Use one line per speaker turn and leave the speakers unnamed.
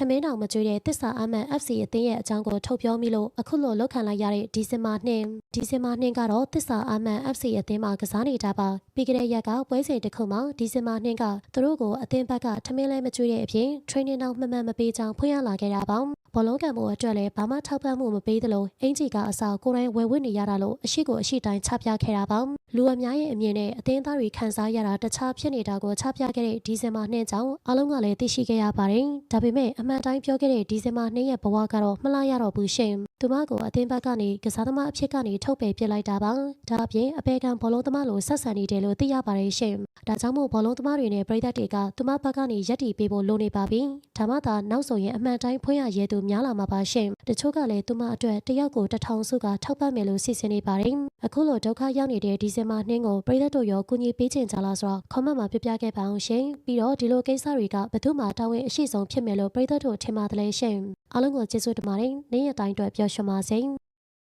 မင်းတောင်မကျွေးတဲ့တစ္ဆာအမန် FC အသင်းရဲ့အကြောင်းကိုထုတ်ပြောမိလို့အခုလိုလောက်ခံလိုက်ရတဲ့ဒီဇင်ဘာနှင်းကတော့တစ္ဆာအမန် FC အသင်းမှာကစားနေတာပါပြီးကြတဲ့ရက်ကပွဲစဉ်တစ်ခုမှာဒီဇင်ဘာနှင်းကသူတို့ကိုအသင်းဘက်ကထမင်းလဲမကျွေးတဲ့အပြင် training တောင်မှန်မပေးကြောင်းဖွင့်ရလာခဲ့တာပါဘောလုံးကံမှုအတွက်လည်းဘာမှထောက်ပံ့မှုမပေးသလိုအင်ဂျီကအစားကိုယ်တိုင်ဝယ်ဝစ်နေရတာလို့အရှိကိုအရှိတိုင်းချပြခဲ့တာပါလူအများရဲ့အမြင်နဲ့အသင်းသားတွေခံစားရတာတခြားဖြစ်နေတာကိုချပြခဲ့တဲ့ဒီဇင်ဘာနှင်းကြောင့်အားလုံးကလည်းသိရှိခဲ့ရပါတယ်ဒါပေမဲ့အမှန်တိုင်းပြောခဲ့တဲ့ဒီဇင်ဘာနှင်းရဲ့ဘဝကတော့မလားရတော့ဘူးရှင်သူမကိုအသင်းဘက်ကနေကစားသမားအဖြစ်ကနေထုတ်ပယ်ပစ်လိုက်တာပါဒါအပြင်အပေကံဘောလုံးသမားလိုဆက်ဆံနေတယ်လို့သိရပါတယ်ရှင်ဒါကြောင့်မို့ဘောလုံးသမားတွေနဲ့ပရိသတ်တွေကသူမဘက်ကနေရက်တီပေးဖို့လိုနေပါပြီဒါမှသာနောက်ဆိုရင်အမှန်တိုင်းဖွင့်ရရဲသူများလာမှာပါရှင်တချို့ကလည်းသူမအတွက်တယောက်ကို1000စုကထောက်ပံ့မယ်လို့စီစဉ်နေပါတယ်အခုလိုဒုက္ခရောက်နေတဲ့ဒီဇင်ဘာနှင်းကိုပရိသတ်တို့ရောကူညီပေးချင်ကြလားဆိုတော့ comment မှာပြပြခဲ့ပါအောင်ရှင်ပြီးတော့ဒီလိုကိစ္စတွေကဘယ်သူမှတာဝန်အရှိဆုံးဖြစ်မယ်လို့ပရိသတ်တို့ထင်ပါတယ်ရှင်အားလုံးကိုကျေးဇူးတင်ပါတယ်နေ့ရက်တိုင်းအတွက်ပျော်ရွှင်ပါစေ